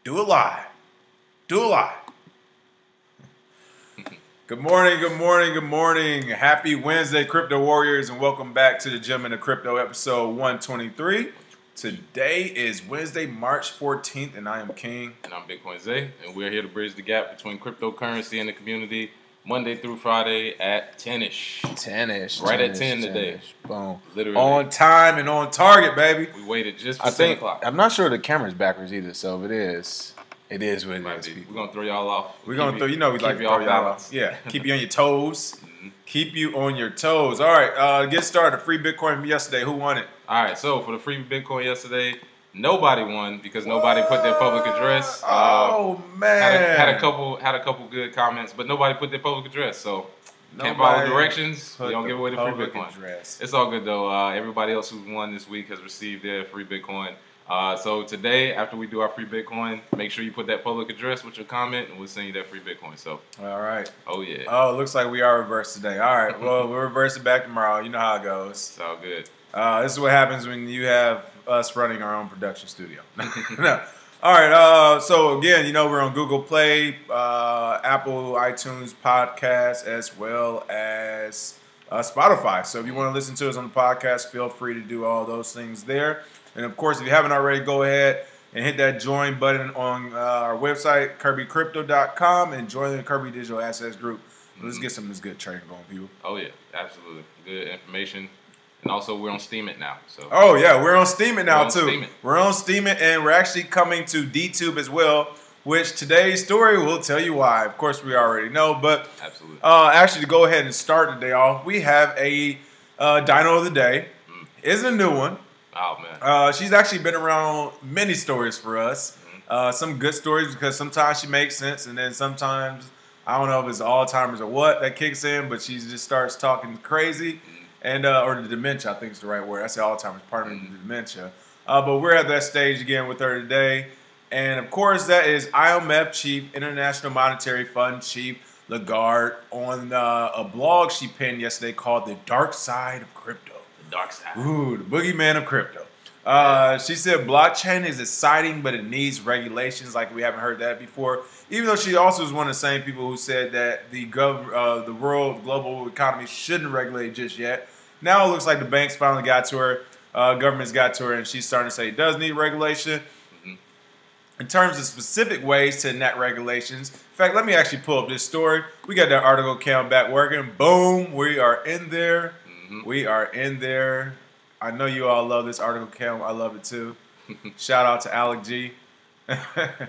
Do it live. Do it live. Good morning, good morning, good morning. Happy Wednesday, Crypto Warriors, and welcome back to the Gem in the Crypto episode 123. Today is Wednesday, March 14th, and I am King. And I'm Bitcoin Zay, and we're here to bridge the gap between cryptocurrency and the community Monday through Friday at 10-ish. 10-ish. Right at 10 today. Boom. Literally. On time and on target, baby. We waited just for 10 o'clock. I'm not sure the camera's backwards either, so if it is what it is. We're going to throw y'all off. We're going to throw, we like to throw y'all off. Yeah, keep you on your toes. Keep you on your toes. All right, get started. Free Bitcoin yesterday. Who won it? All right, so for the free Bitcoin yesterday, nobody won because nobody put their public address. Oh man, had a couple good comments, but nobody put their public address. So can't follow directions. We don't give away the free Bitcoin. Address. It's all good though. Everybody else who's won this week has received their free Bitcoin. So today, after we do our free Bitcoin, make sure you put that public address with your comment, and we'll send you that free Bitcoin. So, all right. Oh yeah. Oh, it looks like we are reversed today. All right. Well, we'll reverse it back tomorrow. You know how it goes. It's all good. This is what happens when you have us running our own production studio. No. All right. So again, we're on Google Play, Apple, iTunes, podcasts, as well as Spotify. So if you want to listen to us on the podcast, feel free to do all those things there. And of course, if you haven't already, go ahead and hit that join button on our website, KRBECrypto.com, and join the KRBE Digital Assets Group. Let's get some of this good trading going, people. Oh yeah, absolutely. Good information. And also, we're on Steam It now. So. Oh yeah, we're on Steam It now too. We're on Steam It, and we're actually coming to DTube as well, which today's story will tell you why. Of course, we already know, but absolutely. Actually, to go ahead and start the day off, we have a Dino of the Day. It's a new one. Oh man. She's actually been around many stories for us. Some good stories because sometimes she makes sense, and then sometimes I don't know if it's Alzheimer's or what that kicks in, but she just starts talking crazy. And or the dementia, I think is the right word. I say Alzheimer's, pardon me, the dementia. But we're at that stage again with her today. And of course, that is IMF chief, International Monetary Fund chief, Lagarde, on a blog she penned yesterday called The Dark Side of Crypto. The dark side. Ooh, the boogeyman of crypto. She said blockchain is exciting, but it needs regulations. Like we haven't heard that before. Even though she also is one of the same people who said that the world global economy shouldn't regulate just yet. Now it looks like the banks finally got to her, governments got to her, and she's starting to say it does need regulation. In terms of specific ways to enact regulations. In fact, let me actually pull up this story. We got that article count back working. Boom, we are in there. We are in there. I know you all love this article count. I love it too. Shout out to Alec G. But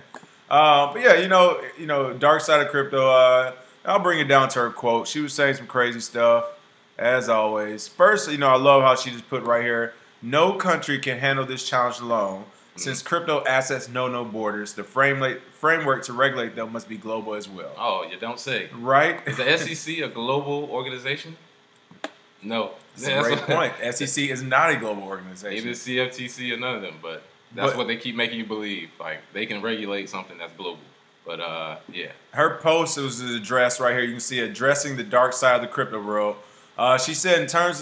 yeah, dark side of crypto. I'll bring it down to her quote. She was saying some crazy stuff, as always. First, I love how she just put right here, no country can handle this challenge alone. Since crypto assets know no borders, the framework to regulate them must be global as well. Oh, you don't say. Right? Is the SEC a global organization? No. That's a great point. SEC is not a global organization. Neither CFTC or none of them, but that's what they keep making you believe. Like, they can regulate something that's global. But, yeah. Her post was addressed right here. You can see addressing the dark side of the crypto world. She said in terms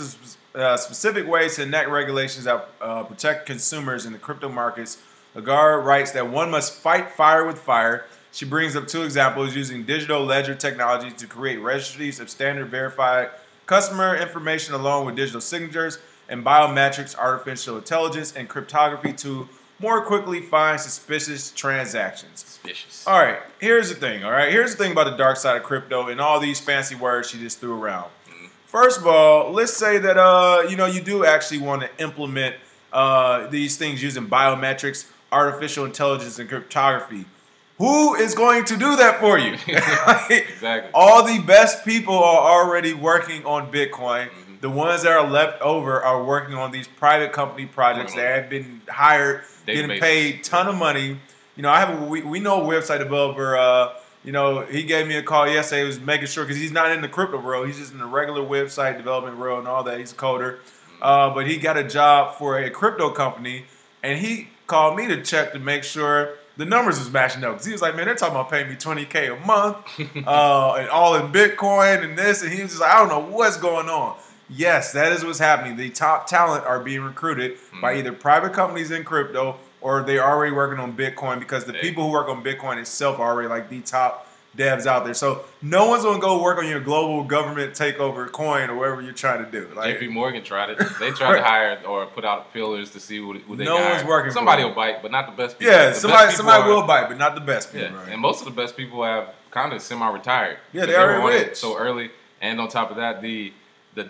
of specific ways to enact regulations that protect consumers in the crypto markets, Lagarde writes that one must fight fire with fire. She brings up two examples using digital ledger technology to create registries of standard verified customer information along with digital signatures and biometrics, artificial intelligence, and cryptography to more quickly find suspicious transactions. Suspicious. All right, here's the thing. All right, here's the thing about the dark side of crypto and all these fancy words she just threw around. First of all, let's say that you do actually want to implement these things using biometrics, artificial intelligence, and cryptography. Who is going to do that for you? Exactly. All the best people are already working on Bitcoin. The ones that are left over are working on these private company projects that have been hired, getting paid a ton of money. We know a website developer. He gave me a call yesterday. He was making sure, because he's not in the crypto world. He's just in the regular website development world and all that. He's a coder. But he got a job for a crypto company, and he called me to check to make sure the numbers was matching up. Because he was like, man, they're talking about paying me $20K a month and all in Bitcoin and this. And he was just like, I don't know what's going on. Yes, that is what's happening. The top talent are being recruited by either private companies in crypto or they're already working on Bitcoin, because the people who work on Bitcoin itself are already like the top devs out there. So no one's gonna go work on your global government takeover coin or whatever you're trying to do. Like, JP Morgan tried it. They tried to hire or put out fillers to see who they got. No one's working. Somebody will bite, but not the best people. Yeah, somebody will bite, but not the best people. Yeah. Right? And most of the best people have kind of semi-retired. Yeah, they already were rich so early. And on top of that, the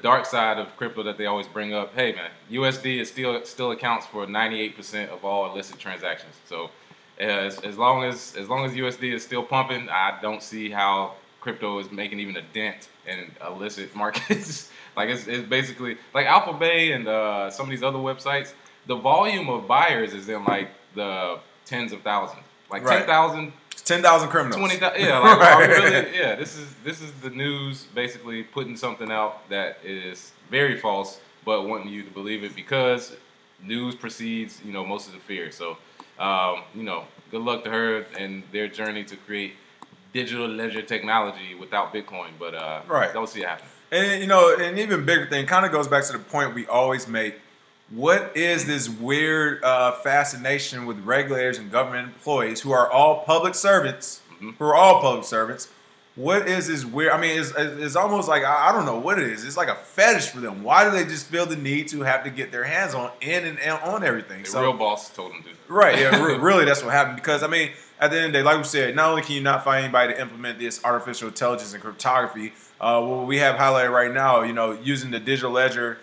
dark side of crypto that they always bring up. Hey man, USD is still accounts for 98% of all illicit transactions. So as long as USD is still pumping, I don't see how crypto is making even a dent in illicit markets. Like it's basically like Alphabet and some of these other websites. The volume of buyers is in like the tens of thousands, like 10,000. 10,000 criminals. 20,000. Yeah, like right. Really, yeah. This is the news basically putting something out that is very false, but wanting you to believe it because news precedes most of the fear. So good luck to her and their journey to create digital ledger technology without Bitcoin. But don't see it happen. And an even bigger thing kind of goes back to the point we always make. What is this weird fascination with regulators and government employees who are all public servants? What is this weird? I mean, it's almost like I don't know what it is. It's like a fetish for them. Why do they just feel the need to have to get their hands on on everything? The real boss told them to. Right. Yeah. Really, that's what happened. Because I mean, at the end of the day, like we said, not only can you not find anybody to implement this artificial intelligence and cryptography, what we have highlighted right now, using the digital ledger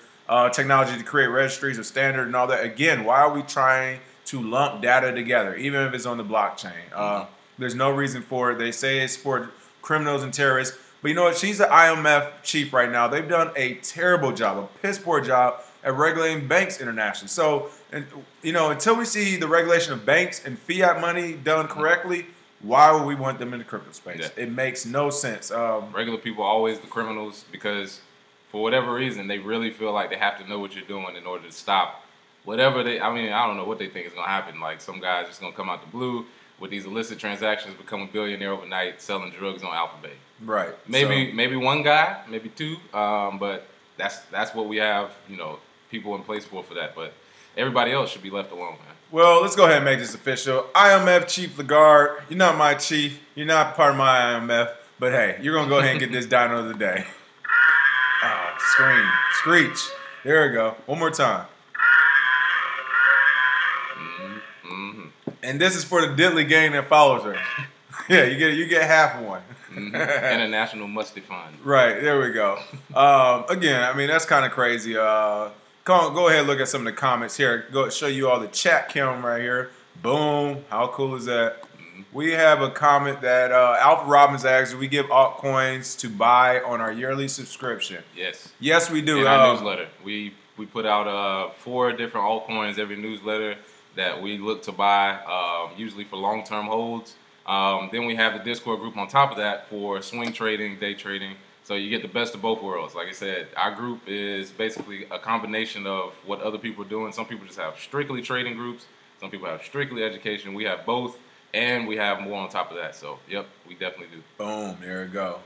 technology to create registries of standard and all that. Again, why are we trying to lump data together, even if it's on the blockchain? There's no reason for it. They say it's for criminals and terrorists. But you know what? She's the IMF chief right now. They've done a terrible job, a piss poor job at regulating banks internationally. So, until we see the regulation of banks and fiat money done correctly, why would we want them in the crypto space? Yeah. It makes no sense. Regular people are always the criminals because for whatever reason, they really feel like they have to know what you're doing in order to stop whatever I don't know what they think is going to happen. Like some guy's just going to come out the blue with these illicit transactions, become a billionaire overnight, selling drugs on Alphabet. Right. Maybe one guy, maybe two, but that's what we have, people in place for that. But everybody else should be left alone, man. Well, let's go ahead and make this official. IMF Chief Lagarde, you're not my chief. You're not part of my IMF. But hey, you're going to go ahead and get this Dino of the day. Screech. There we go. One more time. And this is for the diddly gang that follows her. Yeah, you get half one. International must define. Right, there we go. Again, I mean, that's kind of crazy. Go ahead and look at some of the comments here. Go show you all the chat cam right here. Boom. How cool is that? We have a comment that Alpha Robbins asks, do we give altcoins to buy on our yearly subscription? Yes, we do. In our newsletter. We put out 4 different altcoins every newsletter that we look to buy, usually for long-term holds. Then we have the Discord group on top of that for swing trading, day trading. So you get the best of both worlds. Like I said, our group is basically a combination of what other people are doing. Some people just have strictly trading groups. Some people have strictly education. We have both. And we have more on top of that. So, yep, we definitely do. Boom. There we go.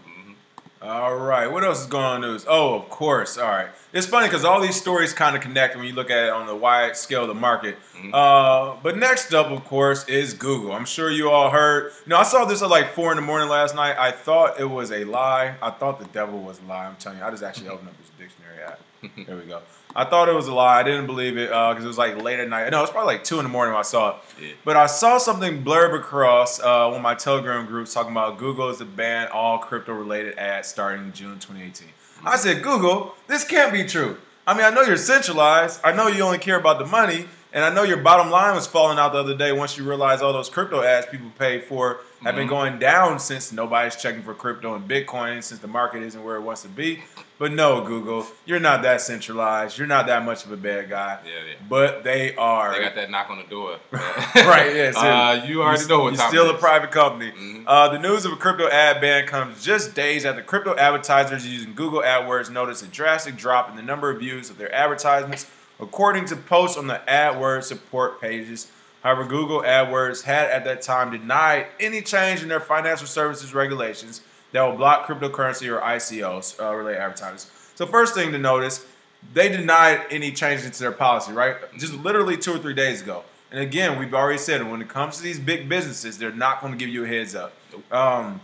All right. What else is going on in the news? Oh, of course. All right. It's funny because all these stories kind of connect when you look at it on the wide scale of the market. But next up, of course, is Google. I'm sure you all heard. I saw this at like 4 in the morning last night. I thought it was a lie. I thought the devil was a lie. I'm telling you. I just actually opened up this dictionary app. There we go. I thought it was a lie. I didn't believe it because it was like late at night. No, it was probably like 2 in the morning when I saw it. Yeah. But I saw something blurb across one of my Telegram groups talking about Google is to ban all crypto-related ads starting June 2018. I said, Google, this can't be true. I mean, I know you're centralized. I know you only care about the money. And I know your bottom line was falling out the other day once you realized all those crypto ads people paid for have been going down since nobody's checking for crypto and Bitcoin, since the market isn't where it wants to be. But no, Google, you're not that centralized. You're not that much of a bad guy. Yeah. But they are. They got that knock on the door. Right, yeah. You already know what time You're still a private company. The news of a crypto ad ban comes just days after crypto advertisers using Google AdWords noticed a drastic drop in the number of views of their advertisements, according to posts on the AdWords support pages. However, Google AdWords had at that time denied any change in their financial services regulations that will block cryptocurrency or ICOs related advertisers. So first thing to notice, they denied any changes to their policy, right? Just literally 2 or 3 days ago. And again, we've already said, when it comes to these big businesses, they're not going to give you a heads up. Nope.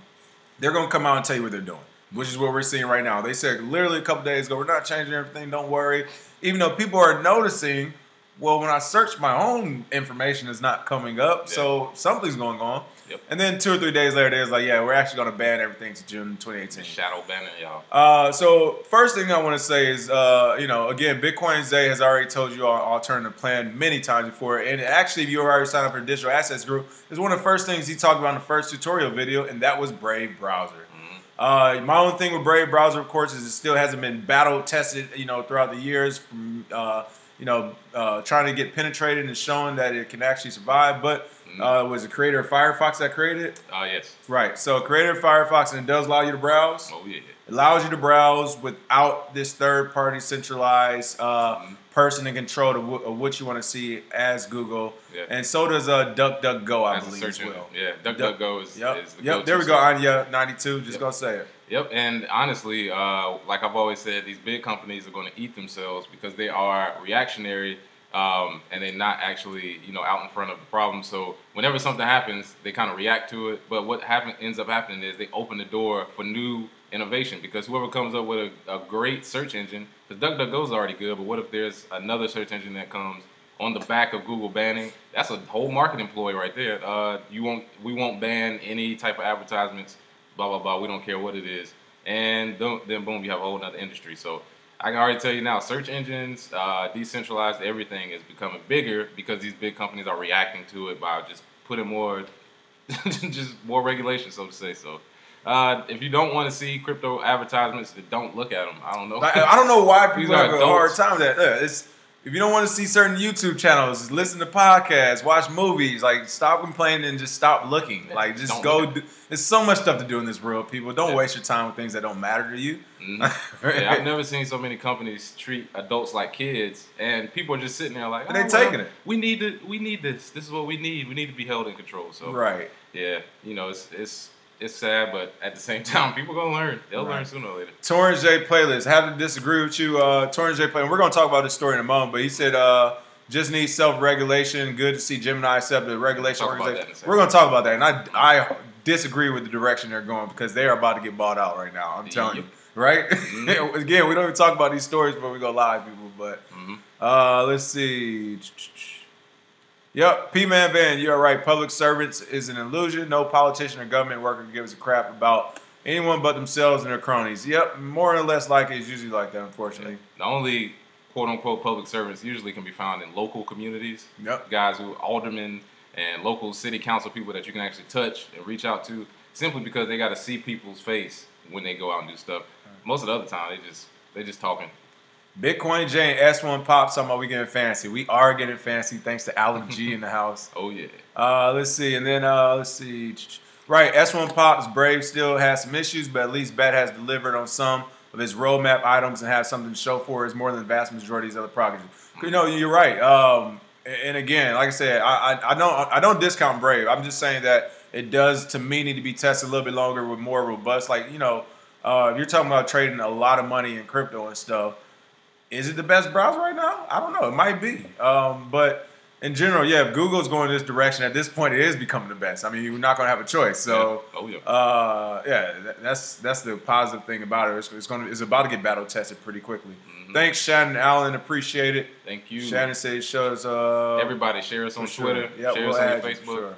They're going to come out and tell you what they're doing, which is what we're seeing right now. They said literally a couple days ago, we're not changing everything, don't worry. Even though people are noticing, well, when I search my own information, it's not coming up, so something's going on. Yep. And then 2 or 3 days later, they was like, yeah, we're actually going to ban everything to June 2018. Shadow banning, y'all. So first thing I want to say is, again, Bitcoin Zay has already told you our alternative plan many times before. And actually, if you already signed up for the Digital Assets Group, it's one of the first things he talked about in the first tutorial video, and that was Brave Browser. My only thing with Brave Browser, of course, is it still hasn't been battle tested, throughout the years from, trying to get penetrated and showing that it can actually survive. But was the creator of Firefox that created it? Yes. Right. So creator of Firefox, and it does allow you to browse. Oh, yeah. It allows you to browse without this third-party centralized person in control of what you want to see as Google. Yeah. And so does DuckDuckGo, I believe, as well. Yeah, DuckDuckGo is the go-to. There we go, Anya 92. Just go say it. Yep, and honestly, like I've always said, these big companies are going to eat themselves because they are reactionary and they're not actually, out in front of the problem. So whenever something happens, they kind of react to it. But what ends up happening is they open the door for new innovation, because whoever comes up with a great search engine, because DuckDuckGo is already good, but what if there's another search engine that comes on the back of Google banning? That's a whole marketing ploy right there. We won't ban any type of advertisements, blah, blah, blah. We don't care what it is. And then boom, you have a whole other industry. So I can already tell you now, search engines, decentralized, everything is becoming bigger because these big companies are reacting to it by just putting more regulation, so to say. So if you don't want to see crypto advertisements, then don't look at them. I don't know. I don't know why people have a hard adults. time with that. If you don't want to see certain YouTube channels, listen to podcasts, watch movies, stop complaining and just stop looking. Just go. There's so much stuff to do in this world, people. Don't waste your time with things that don't matter to you. Mm-hmm. I've never seen so many companies treat adults like kids, and people are just sitting there like, they're taking it. We need this. This is what we need. We need to be held in control. So right. Yeah, it's sad, but at the same time, people gonna learn. They'll learn sooner or later. Torrance J Playlist, have to disagree with you. Torrance J Playlist, we're gonna talk about this story in a moment, but he said just needs self-regulation. Good to see Gemini accept the regulation organization. We're gonna talk about that, and I disagree with the direction they're going because they are about to get bought out right now. I'm telling you, right? Mm-hmm. Again, we don't even talk about these stories before we go live, people. But let's see. Yep, P-Man Van, you're right. Public servants is an illusion. No politician or government worker gives a crap about anyone but themselves and their cronies. Yep, more or less like it's usually like that, unfortunately. The only quote-unquote public servants usually can be found in local communities. Yep. Guys who aldermen and local city council people that you can actually touch and reach out to, simply because they got to see people's face when they go out and do stuff. Most of the other time, they just talking. Bitcoin J and S1 Pop talking about we getting fancy. We are getting fancy thanks to Alec G in the house. Oh, yeah. Let's see. And then, let's see. Right, S1 Pop's Brave still has some issues, but at least Bet has delivered on some of his roadmap items and has something to show for it more than the vast majority of these other projects. You're right. And again, like I said, I don't discount Brave. I'm just saying that it does, to me, need to be tested a little bit longer with more robust. If you're talking about trading a lot of money in crypto and stuff, is it the best browser right now? I don't know. It might be. But in general, yeah, if Google's going this direction, at this point, it is becoming the best. I mean, you're not going to have a choice. So, that's the positive thing about it. It's about to get battle tested pretty quickly. Mm-hmm. Thanks, Shannon Allen. Appreciate it. Thank you. Shannon says show us. Everybody, share us on Twitter. Yep, share us on Facebook. Sure.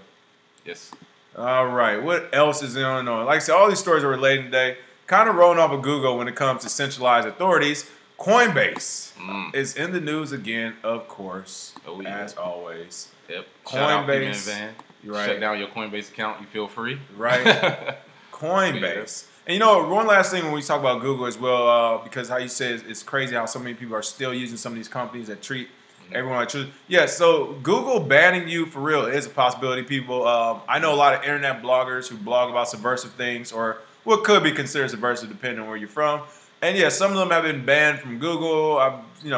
Yes. All right. What else is going on? Like I said, all these stories are related today. Kind of rolling off of Google when it comes to centralized authorities. Coinbase is in the news again, of course, as always. Yep. Coinbase. You're right. Shut down your Coinbase account. You feel free. Right. Coinbase. And one last thing when we talk about Google as well, because how you said it's crazy how so many people are still using some of these companies that treat everyone like truth. Yeah, so Google banning you for real is a possibility, people. I know a lot of internet bloggers who blog about subversive things or what could be considered subversive depending on where you're from. And yeah, some of them have been banned from Google.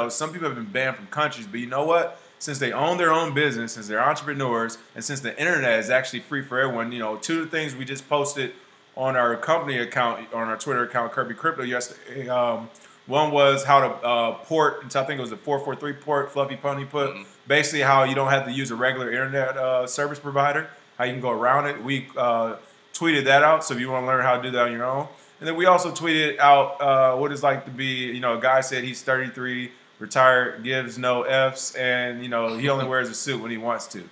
Some people have been banned from countries. But you know what? Since they own their own business, since they're entrepreneurs, and since the internet is actually free for everyone, two of the things we just posted on our company account, on our Twitter account, KRBE Crypto, yesterday, One was how to port, I think it was a 443 port, Fluffy Pony put. Mm-hmm. Basically, how you don't have to use a regular internet service provider, how you can go around it. We tweeted that out, so if you want to learn how to do that on your own. And then we also tweeted out what it's like to be, a guy said he's 33, retired, gives no Fs, and, he only wears a suit when he wants to.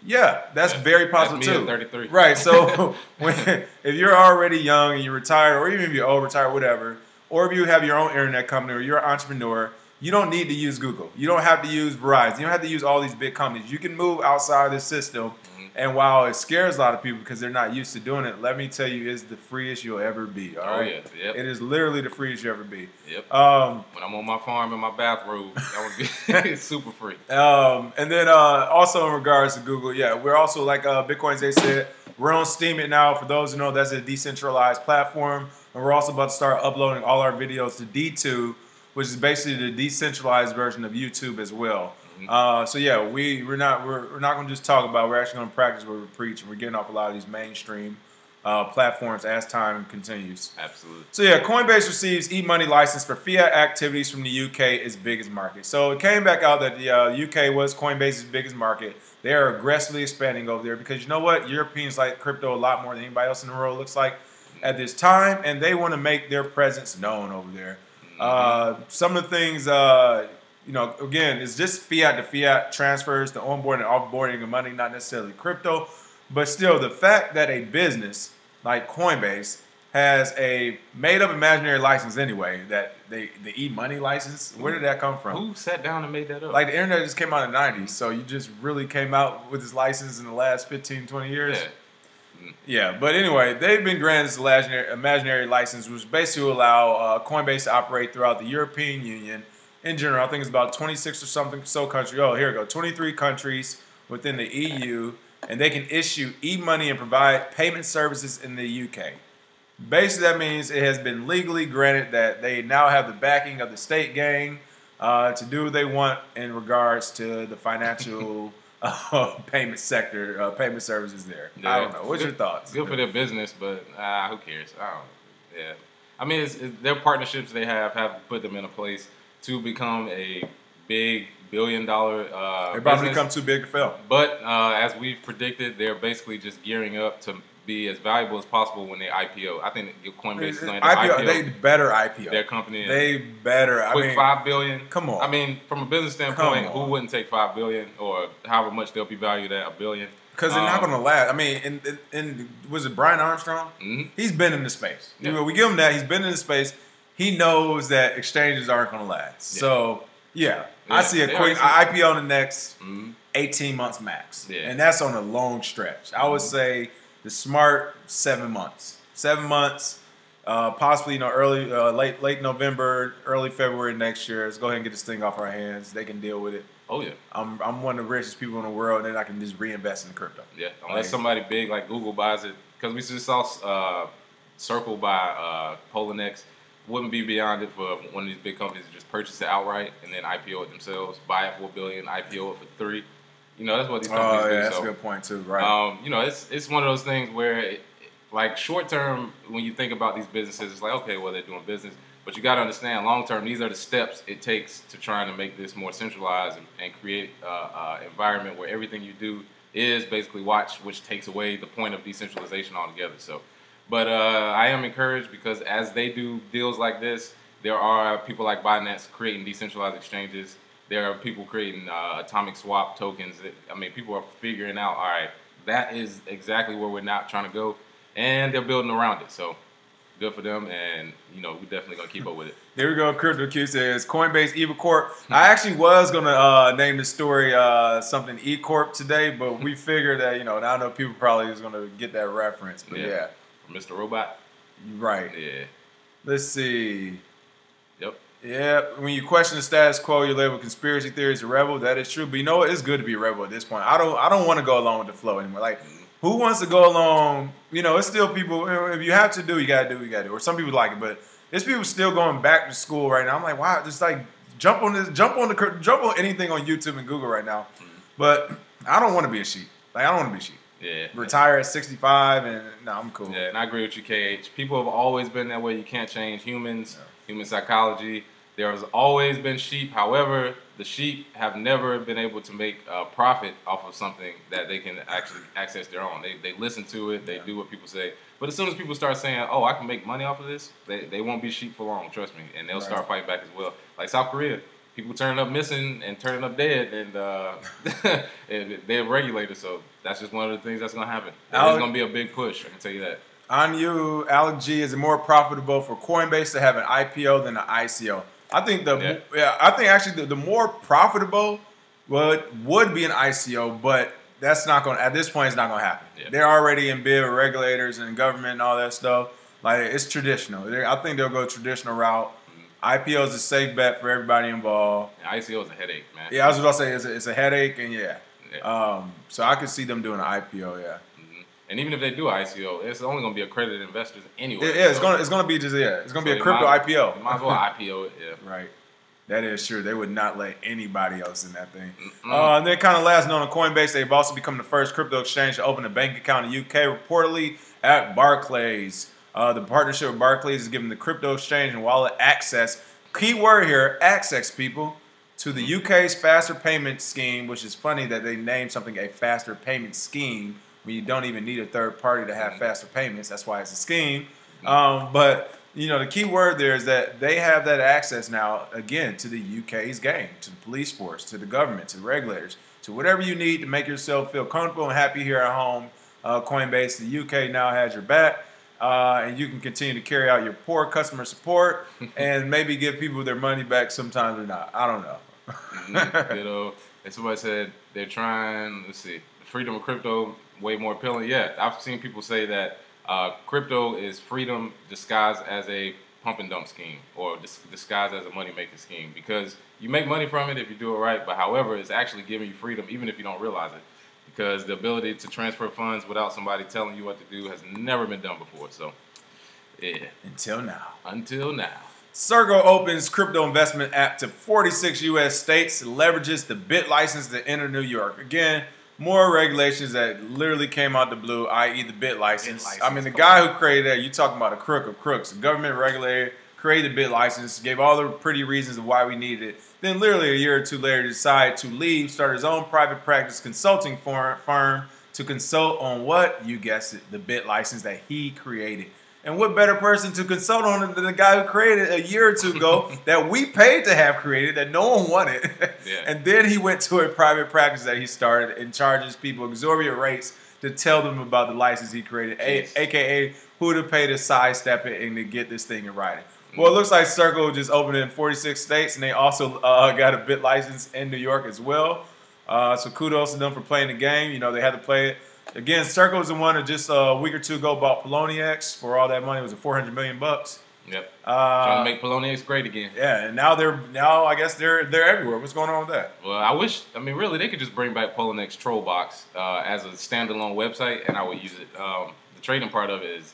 Yeah, that's very possible that's me too. At 33. Right. So if you're already young and you're retired, or even if you're old, retired, whatever, or if you have your own internet company or you're an entrepreneur, you don't need to use Google. You don't have to use Verizon. You don't have to use all these big companies. You can move outside this system. And while it scares a lot of people because they're not used to doing it, let me tell you, it's the freest you'll ever be. All right? Yeah. Yep. It is literally the freest you'll ever be. Yep. When I'm on my farm in my bathrobe, that would be super free. And then also in regards to Google, we're also like Bitcoins, they said, we're on Steam it now. For those who know, that's a decentralized platform. And we're also about to start uploading all our videos to D2, which is basically the decentralized version of YouTube as well. We're not going to just talk about it. We're actually going to practice what we preach, and we're getting off a lot of these mainstream platforms as time continues. Absolutely. So Coinbase receives e-money license for fiat activities from the UK, its biggest market. So it came back out that the UK was Coinbase's biggest market. They are aggressively expanding over there because you know what? Europeans like crypto a lot more than anybody else in the world looks like at this time, and they want to make their presence known over there. Some of the things. Again, it's just fiat to fiat transfers, the onboarding and offboarding of money, not necessarily crypto. But still, the fact that a business like Coinbase has a made-up imaginary license anyway, that the e-money license, where did that come from? Who sat down and made that up? Like, the internet just came out in the 90s, so you just really came out with this license in the last 15, 20 years? Yeah, but anyway, they've been granted this imaginary license, which basically will allow Coinbase to operate throughout the European Union. In general, I think it's about 26 or something countries. Oh, here we go. 23 countries within the EU, and they can issue e-money and provide payment services in the UK. Basically, that means it has been legally granted that they now have the backing of the state gang to do what they want in regards to the financial payment sector, payment services there. Yeah. I don't know. What's your thoughts? Good for their business, but who cares? I mean, their partnerships they have put them in a place to become a big billion-dollar they're about to become too big to fail. But as we've predicted, they're basically just gearing up to be as valuable as possible when they IPO. I think Coinbase is going to IPO. They better IPO their company. They better. Quick $5 billion. Come on. I mean, from a business standpoint, who wouldn't take $5 billion or however much they'll be valued at $1 billion? Because they're not going to last. I mean, was it Brian Armstrong? Mm-hmm. He's been in the space. Yeah. We give him that. He's been in the space. He knows that exchanges aren't going to last. Yeah. So, I see a quick IPO in the next 18 months max. Yeah. And that's on a long stretch. I would say the smart 7 months. 7 months, possibly late November, early February next year. Let's go ahead and get this thing off our hands. They can deal with it. Oh, yeah. I'm one of the richest people in the world, and then I can just reinvest in crypto. Yeah, unless somebody big like Google buys it. Because we just saw Circle by Poloniex. Wouldn't be beyond it for one of these big companies to just purchase it outright and then IPO it themselves, buy it for $1 billion, IPO it for $3 billion. That's what these companies do. That's a good point too, right? It's one of those things where, like short term, when you think about these businesses, it's like, okay, well, they're doing business, but you got to understand, long term, these are the steps it takes to trying to make this more centralized and create an environment where everything you do is basically watch, which takes away the point of decentralization altogether. So. But I am encouraged because as they do deals like this, there are people like Binance creating decentralized exchanges. There are people creating atomic swap tokens. People are figuring out, all right, that is exactly where we're not trying to go. And they're building around it. So good for them. And, we're definitely going to keep up with it. There we go. Crypto Q says Coinbase Evil Corp. I actually was going to name the story something E Corp today, but we figured that, I know people probably is going to get that reference. But yeah. Mr. Robot? Right. Yeah. Let's see. Yep. Yeah. When you question the status quo, you're labeled conspiracy theories a rebel. That is true. But you know what? It's good to be a rebel at this point. I don't want to go along with the flow anymore. Like, who wants to go along? It's still people. If you have to do, you gotta do what you gotta do. Or some people like it, but there's people still going back to school right now. I'm like, wow, just like jump on anything on YouTube and Google right now. But I don't want to be a sheep. Like, I don't want to be a sheep. Yeah. Retire at 65 and I'm cool. Yeah, and I agree with you, KH. People have always been that way. You can't change humans, human psychology. There has always been sheep. However, the sheep have never been able to make a profit off of something that they can actually access their own. They listen to it. They do what people say. But as soon as people start saying, "Oh, I can make money off of this," they won't be sheep for long. Trust me, and they'll start fighting back as well. Like South Korea, people turning up missing and turning up dead, and they're regulated. So that's just one of the things that's gonna happen. There's gonna be a big push. I can tell you that. On you, Alec G, is it more profitable for Coinbase to have an IPO than an ICO? I think actually the more profitable would be an ICO, but that's not going. At this point, it's not going to happen. Yeah. They're already in bid with regulators and government and all that stuff. Like, it's traditional. I think they'll go traditional route. IPO is a safe bet for everybody involved. Yeah, ICO is a headache, man. Yeah, I was about to say it's a headache, and so I could see them doing an IPO. Yeah. And even if they do ICO, it's only going to be accredited investors anyway. Yeah, it's gonna be just it's gonna be a crypto IPO. You might as well IPO it. Yeah. Right. That is true. They would not let anybody else in that thing. And then kind of last note on Coinbase, they've also become the first crypto exchange to open a bank account in the UK, reportedly at Barclays. The partnership with Barclays is giving the crypto exchange and wallet access. Key word here: access, people, to the UK's faster payment scheme, which is funny that they named something a faster payment scheme when you don't even need a third party to have faster payments. That's why it's a scheme. But the key word there is that they have that access now, again, to the UK's game, to the police force, to the government, to the regulators, to whatever you need to make yourself feel comfortable and happy here at home. Coinbase, the UK now has your back. And you can continue to carry out your poor customer support and maybe give people their money back sometimes or not. I don't know. And somebody said they're trying, let's see, freedom of crypto, way more appealing. Yeah, I've seen people say that crypto is freedom disguised as a pump and dump scheme or disguised as a money-making scheme because you make money from it if you do it right, but however, it's actually giving you freedom even if you don't realize it because the ability to transfer funds without somebody telling you what to do has never been done before. So, yeah. Until now. Circle opens crypto investment app to 46 U.S. states and leverages the BIT license to enter New York. Again, more regulations that literally came out the blue, i.e. the BIT license. I mean, the guy who created that, you're talking about a crook of crooks. The government regulator created the BIT license, gave all the pretty reasons of why we needed it. Then literally a year or two later decided to leave, start his own private practice consulting firm to consult on what? You guessed it, the BIT license that he created. And what better person to consult on than the guy who created a year or two ago that we paid to have created that no one wanted. Yeah. And then he went to a private practice that he started and charges people exorbitant rates to tell them about the license he created, a.k.a. who to pay to sidestep it and to get this thing in writing. Well, it looks like Circle just opened in 46 states, and they also got a BIT license in New York as well. So kudos to them for playing the game. They had to play it. Again, Circle was the one that just a week or two ago bought Poloniex for all that money. It was $400 million. Yep. Trying to make Poloniex great again. Yeah, and now I guess they're everywhere. What's going on with that? Well, really, they could just bring back Poloniex Trollbox as a standalone website, and I would use it. The trading part of it is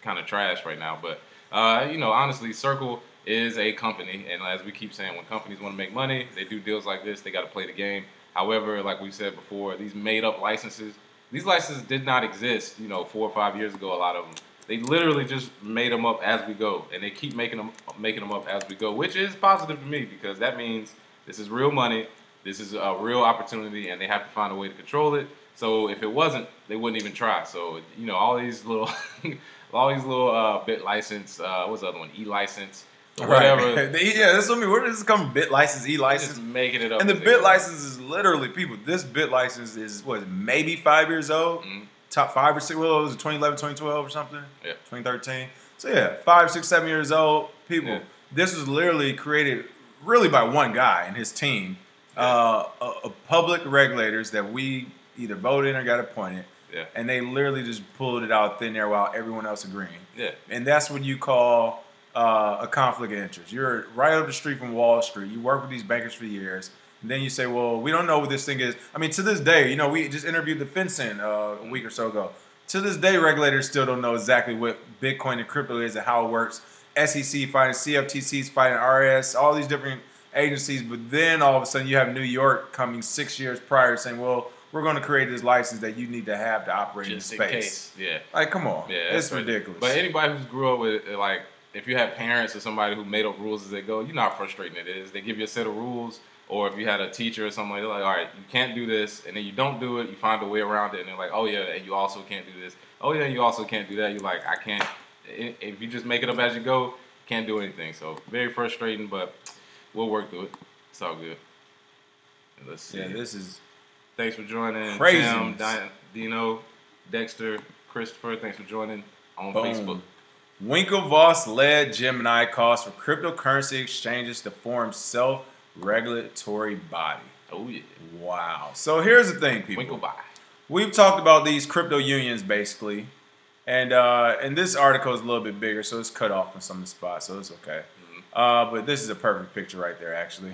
kind of trash right now, but honestly, Circle is a company, and as we keep saying, when companies want to make money, they do deals like this. They got to play the game. However, like we said before, these made-up licenses. These licenses did not exist, 4 or 5 years ago, a lot of them. They literally just made them up as we go, and they keep making them up as we go, which is positive to me because that means this is real money, this is a real opportunity, and they have to find a way to control it. So if it wasn't, they wouldn't even try. So, all these little BIT license, what's the other one? E-license. Whatever. Right. That's what I mean. Where does this come? BIT license, E-license? Just making it up. And the BIT license is literally, people, this BIT license is, maybe 5 years old? Mm-hmm. Top 5 or 6, well, it was 2011, 2012 or something? Yeah. 2013. So, yeah, 5, 6, 7 years old. People, this was literally created really by one guy and his team. Public regulators that we either voted in or got appointed. Yeah. And they literally just pulled it out thin air while everyone else agreeing. Yeah. And that's what you call a conflict of interest. You're right up the street from Wall Street. You work with these bankers for years. And then you say, well, we don't know what this thing is. I mean, to this day, we just interviewed the FinCEN a week or so ago. To this day, regulators still don't know exactly what Bitcoin and crypto is and how it works. SEC fighting, CFTC's fighting, RS, all these different agencies. But then all of a sudden you have New York coming 6 years prior saying, well, we're going to create this license that you need to have to operate just in space. In case. Yeah. Like, come on. Yeah, it's ridiculous. But anybody who's grew up with, if you have parents or somebody who made up rules as they go, you know how frustrating it is. They give you a set of rules, or if you had a teacher or something, they're like, all right, you can't do this, and then you don't do it, you find a way around it, and they're like, oh yeah, and you also can't do this. Oh yeah, you also can't do that. You're like, I can't. If you just make it up as you go, you can't do anything. So very frustrating, but we'll work through it. It's all good. Let's see. Yeah, this is thanks for joining. Crazy. Tim, Dino, Dexter, Christopher, thanks for joining on Facebook. Winklevoss-Led Gemini calls for cryptocurrency exchanges to form self-regulatory body. Oh yeah. Wow. So here's the thing, people. Winklevoss. We've talked about these crypto unions basically, and this article is a little bit bigger, so it's cut off in some of the spots, so it's okay. But this is a perfect picture right there, actually.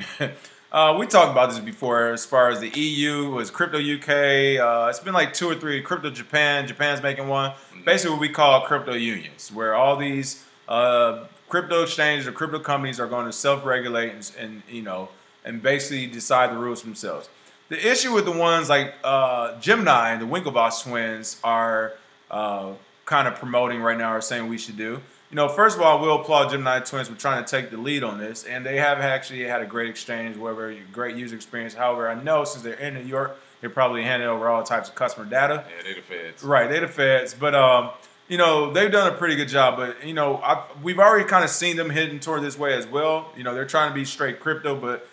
We talked about this before as far as the EU was Crypto UK. It's been like 2 or 3. Crypto Japan. Japan's making one. Basically what we call crypto unions, where all these crypto exchanges or crypto companies are going to self-regulate and basically decide the rules for themselves. The issue with the ones like Gemini and the Winklevoss twins are kind of promoting right now or saying we should do. First of all, we'll applaud Gemini twins for trying to take the lead on this, and they have actually had a great exchange, great user experience. However, I know since they're in New York, they're probably handing over all types of customer data. Yeah, they the feds. Right, they the feds. But they've done a pretty good job. But we've already kind of seen them heading toward this way as well. They're trying to be straight crypto, but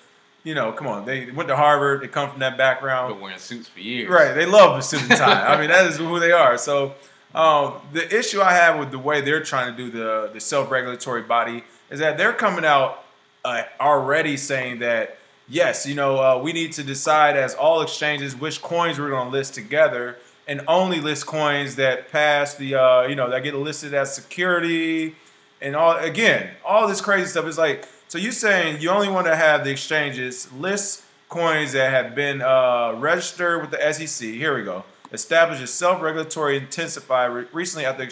come on, they went to Harvard. They come from that background. Been wearing suits for years. Right, they love the suit and tie. I mean, that is who they are. So. The issue I have with the way they're trying to do the self-regulatory body is that they're coming out already saying that, yes, we need to decide as all exchanges which coins we're going to list together and only list coins that pass the, that get listed as security and all this crazy stuff. Is like, so you're saying you only want to have the exchanges list coins that have been registered with the SEC. Here we go. Established a self-regulatory intensify recently after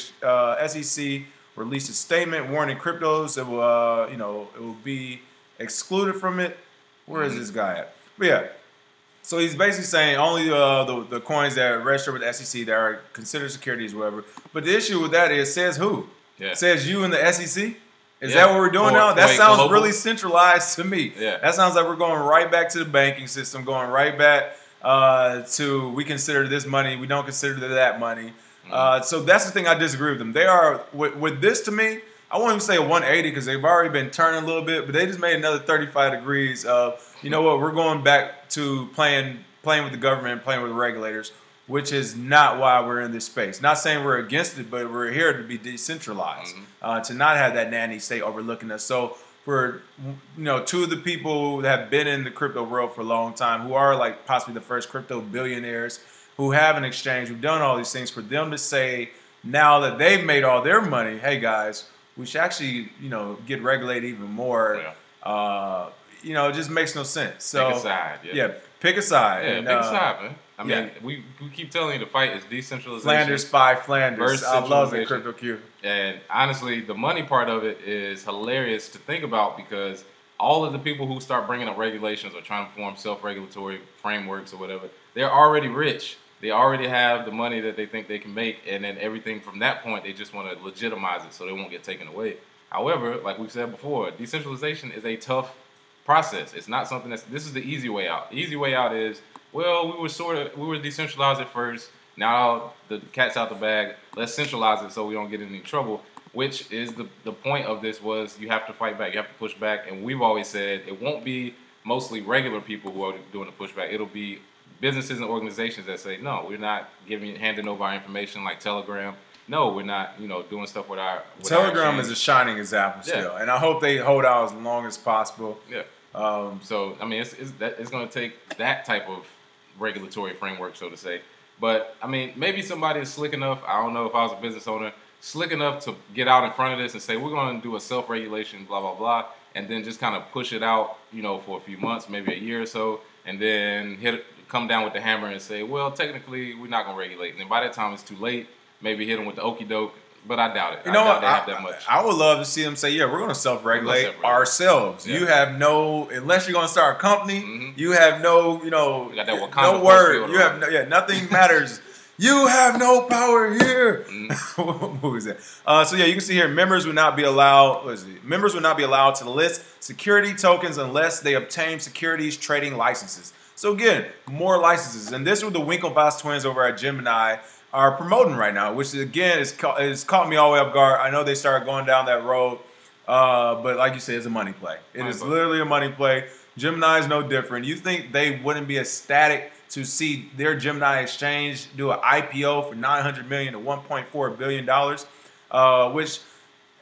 SEC released a statement warning cryptos it will be excluded from it. Where is this guy at? But yeah, so he's basically saying only the coins that are registered with the SEC that are considered securities, whatever. But the issue with that is says who? Yeah. Says you and the SEC. Is that what we're doing now? That sounds really centralized to me. Yeah. That sounds like we're going right back to the banking system, going right back. We consider this money, we don't consider that money. So that's the thing I disagree with them. They are with this to me. I won't even say a 180 because they've already been turning a little bit, but they just made another 35 degrees of we're going back to playing with the government, playing with the regulators, which is not why we're in this space. Not saying we're against it, but we're here to be decentralized, to not have that nanny state overlooking us. So. For two of the people that have been in the crypto world for a long time, who are like possibly the first crypto billionaires, who have an exchange, who've done all these things, for them to say now that they've made all their money, hey guys, we should actually get regulated even more. Yeah. It just makes no sense. So pick a side. Yeah, pick a side. Yeah, pick a side, man. I mean, we keep telling you the fight is decentralization. Flanders by Flanders. I love it, Crypto Q. And honestly, the money part of it is hilarious to think about because all of the people who start bringing up regulations or trying to form self-regulatory frameworks or whatever, they're already rich. They already have the money that they think they can make, and then everything from that point, they just want to legitimize it so they won't get taken away. However, like we've said before, decentralization is a tough process. It's not something this is the easy way out. The easy way out is, well, we were decentralized at first. Now the cat's out the bag. Let's centralize it so we don't get in any trouble. Which is the point of this was you have to fight back. You have to push back. And we've always said it won't be mostly regular people who are doing the pushback. It'll be businesses and organizations that say, no, we're not handing over our information like Telegram. No, we're not, doing stuff with our. Telegram is a shining example still, and I hope they hold out as long as possible. Yeah. So I mean, it's going to take that type of regulatory framework, so to say. But I mean, maybe somebody is slick enough. I don't know if I was a business owner, slick enough to get out in front of this and say we're going to do a self-regulation, blah blah blah, and then just kind of push it out, for a few months, maybe a year or so, and then come down with the hammer and say, well, technically we're not going to regulate. And then by that time it's too late. Maybe hit them with the okie doke, but I doubt it. I doubt they have that much. I would love to see them say, yeah, we're going to self-regulate ourselves. Yeah. You have unless you're going to start a company, you have no, you got that no word. You have nothing matters. You have no power here. What movie is that? So yeah, you can see here, members would not be allowed. What is it? Members would not be allowed to list security tokens unless they obtain securities trading licenses. So again, more licenses, and this is what the Winklevoss twins over at Gemini are promoting right now, which again is caught me all the way off guard. I know they started going down that road, but like you said, it's a money play. It is literally a money play. Gemini is no different. You think they wouldn't be ecstatic to see their Gemini exchange do an IPO for $900 million to $1.4 billion, which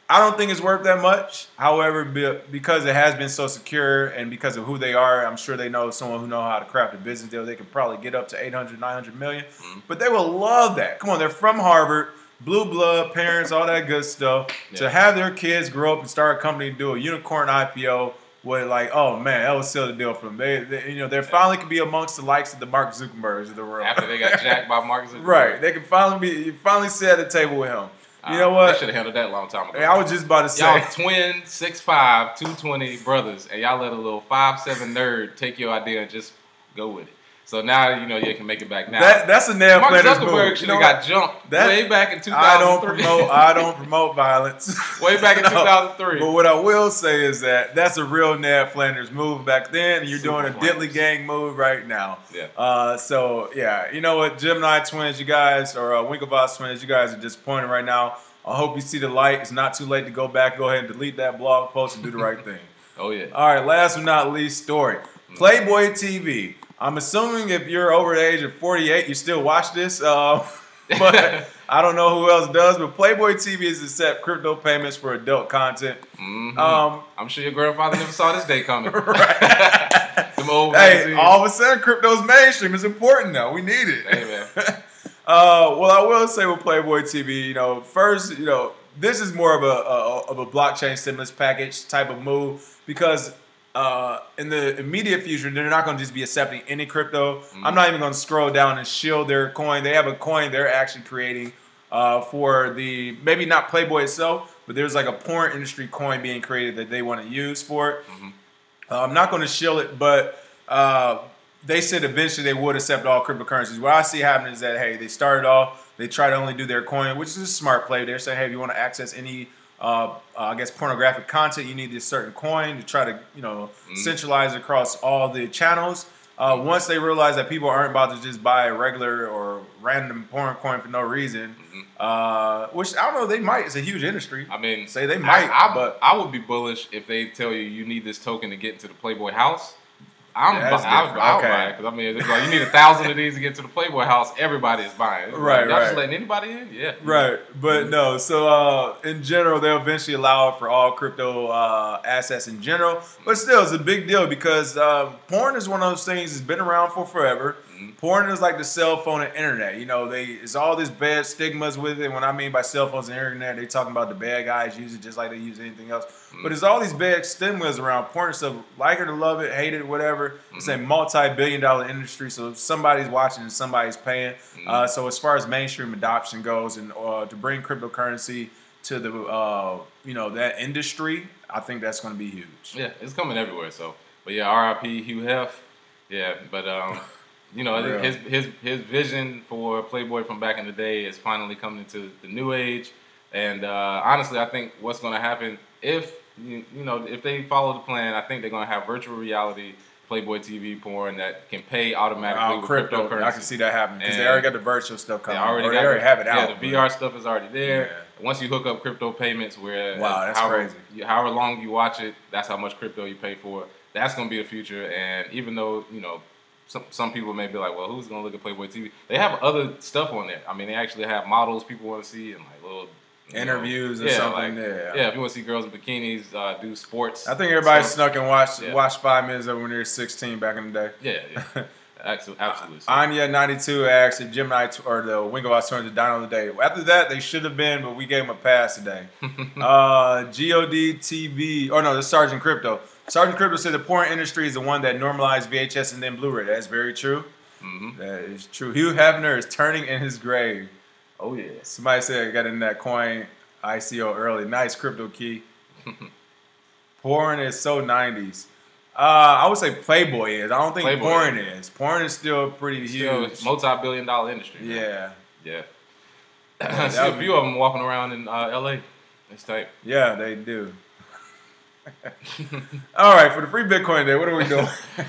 I don't think is worth that much. However, because it has been so secure and because of who they are, I'm sure they know someone who knows how to craft a business deal. They can probably get up to 800, 900 million. But they will love that. Come on, they're from Harvard, blue blood, parents, all that good stuff. Yeah. To have their kids grow up and start a company, do a unicorn IPO, with like, oh man, that was still the deal for them. They finally can be amongst the likes of the Mark Zuckerbergs of the world. After they got jacked by Mark Zuckerberg. Right. They can finally sit at the table with him. You know what? They should have handled that a long time ago. Hey, I was just about to say. Y'all twin, 6'5", 220 brothers, and y'all let a little 5'7" nerd take your idea and just go with it. So now, you can make it back now. That's a Ned Flanders move. Mark Zuckerberg should have got jumped way back in 2003. I don't promote violence. Way back in 2003. But what I will say is that's a real Ned Flanders move back then, and you're doing a Diddley Gang move right now. Yeah. So, yeah, you know what? Gemini twins, you guys, or Winklevoss twins, you guys are disappointed right now. I hope you see the light. It's not too late to go back. Go ahead and delete that blog post and do the right thing. Oh, yeah. All right, last but not least story. Playboy TV. I'm assuming if you're over the age of 48, you still watch this. But I don't know who else does. But Playboy TV is accept crypto payments for adult content. I'm sure your grandfather never saw this day coming. Right. Them old hey, magazines. all of a sudden, crypto's mainstream. It's important now. We need it. Hey, man. Well, I will say with Playboy TV, first, this is more of a blockchain stimulus package type of move because in the immediate future, they're not going to just be accepting any crypto. I'm not even going to scroll down and shield their coin. They have a coin they're actually creating for maybe not Playboy itself, but there's like a porn industry coin being created that they want to use for it. I'm not going to shield it, but they said eventually they would accept all cryptocurrencies. What I see happening is that, hey, they started off, they try to only do their coin, which is a smart play. They're saying, hey, if you want to access any I guess pornographic content, you need this certain coin to try to centralize across all the channels. Once they realize that people aren't about to just buy a regular or random porn coin for no reason, which I don't know, they might. It's a huge industry. I mean, say they might, but I would be bullish if they tell you need this token to get into the Playboy house. I'll buy it because I mean, it's like you need 1,000 of these to get to the Playboy house. Everybody is buying. Right, y'all just letting anybody in? Yeah. Right, but no. So in general, they'll eventually allow it for all crypto assets in general. But still, it's a big deal because porn is one of those things that's been around for forever. Porn is like the cell phone and internet. It's all this bad stigmas with it. When I mean by cell phones and internet, they talking about the bad guys use it just like they use anything else. But there's all these bad stigmas around porn stuff. Like it or love it, hate it, whatever. It's a multi-billion-dollar industry. So somebody's watching and somebody's paying. So as far as mainstream adoption goes, and to bring cryptocurrency to the that industry, I think that's going to be huge. Yeah, it's coming everywhere. So, but yeah, R.I.P. Hugh Hef. Yeah, but his vision for Playboy from back in the day is finally coming into the new age. And honestly, I think what's going to happen if they follow the plan, I think they're going to have virtual reality Playboy TV porn that can pay automatically with cryptocurrency. I can see that happening because they already got the virtual stuff coming. They already have it out. Yeah, the VR stuff is already there. Yeah. Once you hook up crypto payments, where that's crazy. However long you watch it, that's how much crypto you pay for it. That's going to be the future. And even though some people may be like, well, who's going to look at Playboy TV? They have other stuff on there. I mean, they actually have models people want to see and like little interviews or something. If you want to see girls in bikinis do sports. I think everybody snuck and watched 5 minutes of when they were 16 back in the day. Yeah. Absolutely. Anya92 asked if Gemini or the Winklevoss twins are Dino today. After that, they should have been, but we gave them a pass today. God TV. Oh, no, this is Sergeant Crypto. Sergeant Crypto said the porn industry is the one that normalized VHS and then Blu-ray. That's very true. That is true. Hugh Hefner is turning in his grave. Oh, yeah. Somebody said I got in that coin ICO early. Nice crypto key. Porn is so 90s. I would say Playboy is. I don't think porn is. Porn is still pretty huge. Multi-billion-dollar industry. Yeah. Yeah. I see a few of them walking around in LA. It's tight. Yeah, they do. All right, for the free Bitcoin day, what are we doing?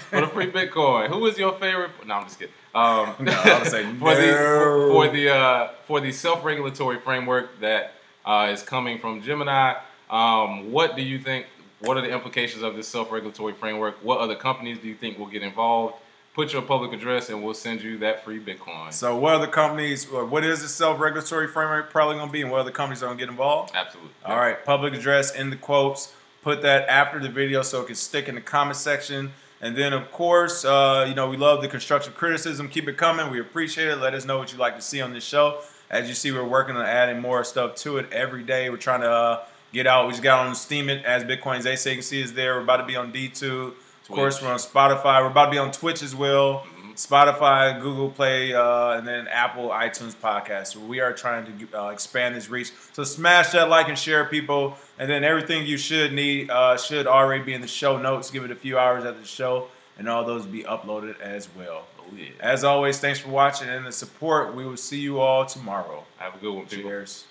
For the free Bitcoin, who is your favorite? No, I'm just kidding. No, I would say for the self-regulatory framework that is coming from Gemini, what do you think? What are the implications of this self-regulatory framework? What other companies do you think will get involved? Put your public address and we'll send you that free Bitcoin. So what other companies, or what is the self-regulatory framework probably going to be, and what other companies are going to get involved? Absolutely. All right, public address in the quotes. Put that after the video so it can stick in the comment section. And then, of course, we love the constructive criticism. Keep it coming. We appreciate it. Let us know what you'd like to see on this show. As you see, we're working on adding more stuff to it every day. We're trying to get out. We just got on Steam It as Bitcoin's A, so you can see us there. We're about to be on D2. Of course, we're on Spotify. We're about to be on Twitch as well. Spotify, Google Play, and then Apple iTunes podcast. So we are trying to expand this reach. So smash that like and share, people. And then everything you should need should already be in the show notes. Give it a few hours after the show, and all those will be uploaded as well. Oh, yeah. As always, thanks for watching and the support. We will see you all tomorrow. Have a good one, people. Cheers.